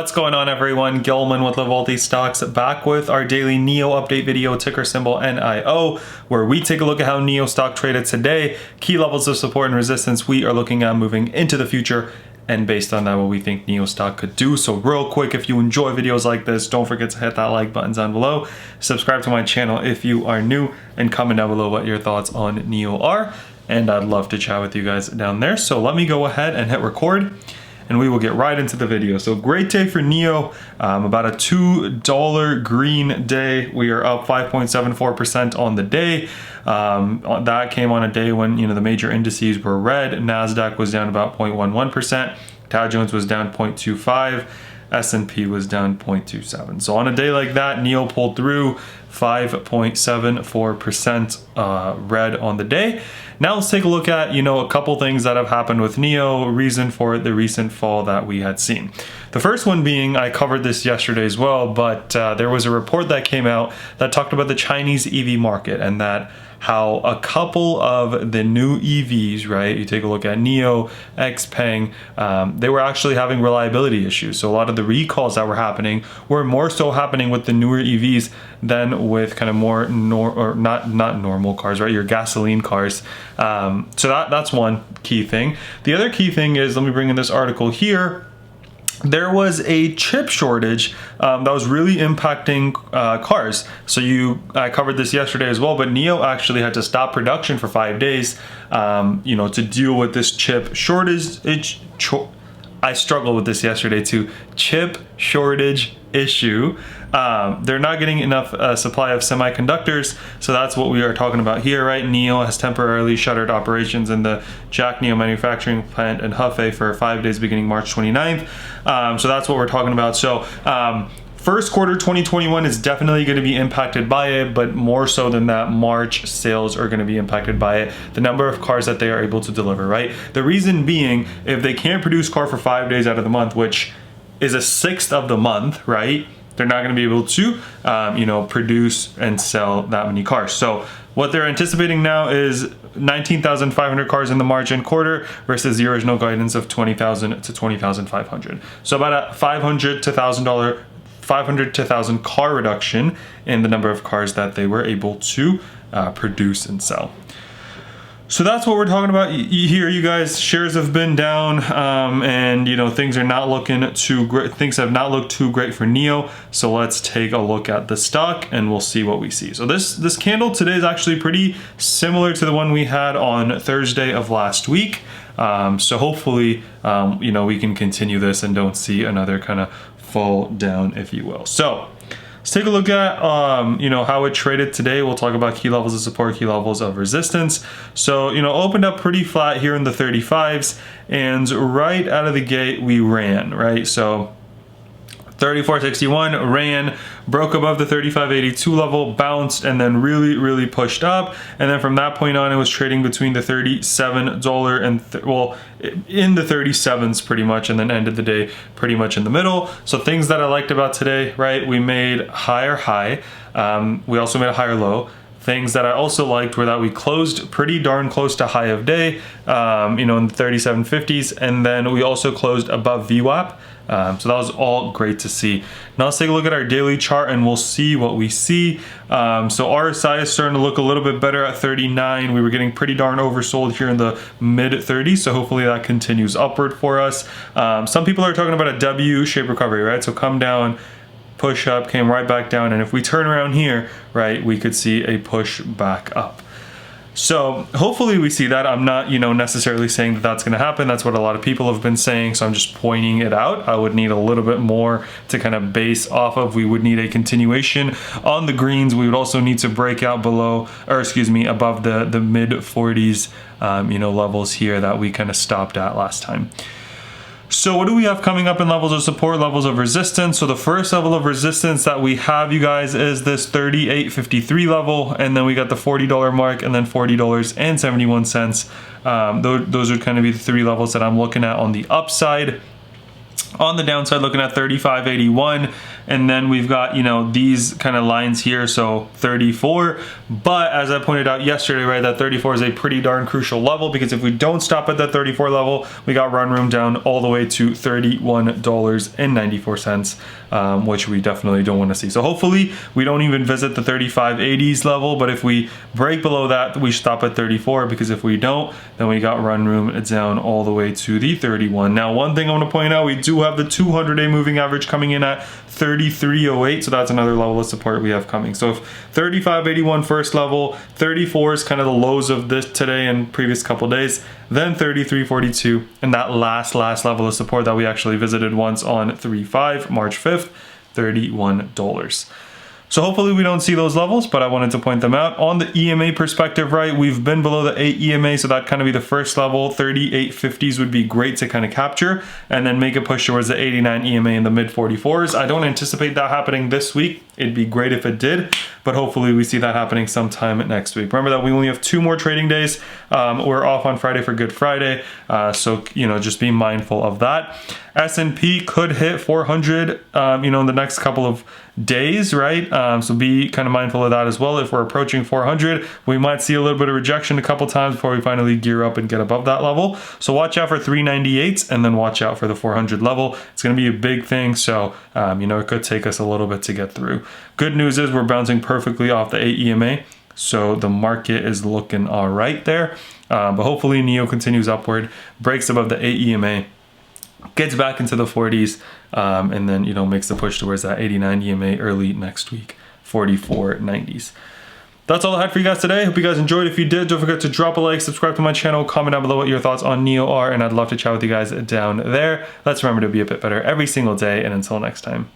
What's going on, everyone? Gilman with Wellthy Stocks, back with our daily NIO update video, ticker symbol NIO, where we take a look at how NIO stock traded today, key levels of support and resistance we are looking at moving into the future, and based on that, what we think NIO stock could do. So real quick, if you enjoy videos like this, don't forget to hit that like button down below, subscribe to my channel if you are new, and comment down below what your thoughts on NIO are, and I'd love to chat with you guys down there. So let me go ahead and hit record, and we will get right into the video. So great day for NIO, about a $2 green day. We are up 5.74% on the day. That came on a day when the major indices were red. NASDAQ was down about 0.11%. Dow Jones was down 0.25. S&P was down 0.27. So on a day like that, NIO pulled through 5.74% red on the day. Now let's take a look at, a couple things that have happened with NIO, reason for the recent fall that we had seen. The first one being, I covered this yesterday as well, but there was a report that came out that talked about the Chinese EV market and that how a couple of the new EVs, right, you take a look at NIO, XPeng, they were actually having reliability issues. So a lot of the recalls that were happening were more so happening with the newer EVs than with kind of more not normal cars, right, your gasoline cars. So that's one key thing. The other key thing is, let me bring in this article here. There was a chip shortage that was really impacting cars. So I covered this yesterday as well, but NIO actually had to stop production for 5 days, to deal with this chip shortage. I struggled with this yesterday too. Chip shortage issue. They're not getting enough supply of semiconductors, so that's what we are talking about here, right? NIO has temporarily shuttered operations in the Jack NIO manufacturing plant in Hefei for 5 days beginning March 29th. So that's what we're talking about. So first quarter 2021 is definitely going to be impacted by it, but more so than that, March sales are going to be impacted by it. The number of cars that they are able to deliver, right? The reason being, if they can't produce car for 5 days out of the month, which is a sixth of the month, right? They're not going to be able to, produce and sell that many cars. So what they're anticipating now is 19,500 cars in the March end quarter versus the original guidance of 20,000 to 20,500. So about a $500 to $1,000 car reduction in the number of cars that they were able to produce and sell. So that's what we're talking about here, you guys. Shares have been down, and things are not looking too great. Things have not looked too great for NIO. So let's take a look at the stock, and we'll see what we see. So this candle today is actually pretty similar to the one we had on Thursday of last week. So hopefully, we can continue this and don't see another kind of fall down, if you will. So let's take a look at how it traded today. We'll talk about key levels of support, key levels of resistance. So opened up pretty flat here in the 35s, and right out of the gate we ran, right? So 34.61 ran, broke above the 35.82 level, bounced, and then really pushed up. And then from that point on, it was trading between the $37 and in the 37s pretty much, and then ended the day pretty much in the middle. So things that I liked about today, right? We made higher high. We also made a higher low. Things that I also liked were that we closed pretty darn close to high of day, in the 37.50s, and then we also closed above VWAP. So that was all great to see. Now let's take a look at our daily chart and we'll see what we see. So RSI is starting to look a little bit better at 39. We were getting pretty darn oversold here in the mid 30s. So hopefully that continues upward for us. Some people are talking about a W-shaped recovery, right? So come down, push up, came right back down. And if we turn around here, right, we could see a push back up. So hopefully we see that. I'm not, necessarily saying that that's going to happen. That's what a lot of people have been saying. So I'm just pointing it out. I would need a little bit more to kind of base off of. We would need a continuation on the greens. We would also need to break out above the mid 40s, levels here that we kind of stopped at last time. So what do we have coming up in levels of support, levels of resistance? So the first level of resistance that we have, you guys, is this 38.53 level, and then we got the $40 mark, and then $40.71. Those would kind of be the three levels that I'm looking at on the upside. On the downside, looking at 35.81, and then we've got, you know, these kind of lines here, so 34. But as I pointed out yesterday, right, that 34 is a pretty darn crucial level, because if we don't stop at that 34 level, we got run room down all the way to $31.94, which we definitely don't want to see. So hopefully we don't even visit the 35.80s level, but if we break below that, we stop at 34, because if we don't, then we got run room down all the way to the 31. Now, one thing I want to point out, we do have the 200-day moving average coming in at 33.08, so that's another level of support we have coming. So if 35.81 first level, 34 is kind of the lows of this today and previous couple days, then 33.42, and that last level of support that we actually visited once on 3/5, March 5th, $31. So hopefully we don't see those levels, but I wanted to point them out. On the EMA perspective, right, we've been below the 8 EMA, so that kind of be the first level. 38.50s would be great to kind of capture, and then make a push towards the 89 EMA in the mid 44s. I don't anticipate that happening this week. It'd be great if it did, but hopefully we see that happening sometime next week. Remember that we only have 2 more trading days. We're off on Friday for Good Friday, so, you know, just be mindful of that. S&P could hit 400, you know, in the next couple of days, right? So be kind of mindful of that as well. If we're approaching 400, we might see a little bit of rejection a couple times before we finally gear up and get above that level. So watch out for 398s, and then watch out for the 400 level. It's going to be a big thing, so you know, it could take us a little bit to get through. Good news is we're bouncing perfectly off the 8 EMA, so the market is looking all right there. But hopefully NIO continues upward, breaks above the 8 EMA, gets back into the 40s, and then, you know, makes the push towards that 89 EMA early next week, 44.90s. That's all I had for you guys today. Hope you guys enjoyed. If you did, don't forget to drop a like, subscribe to my channel, comment down below what your thoughts on NIO are, and I'd love to chat with you guys down there. Let's remember to be a bit better every single day, and until next time.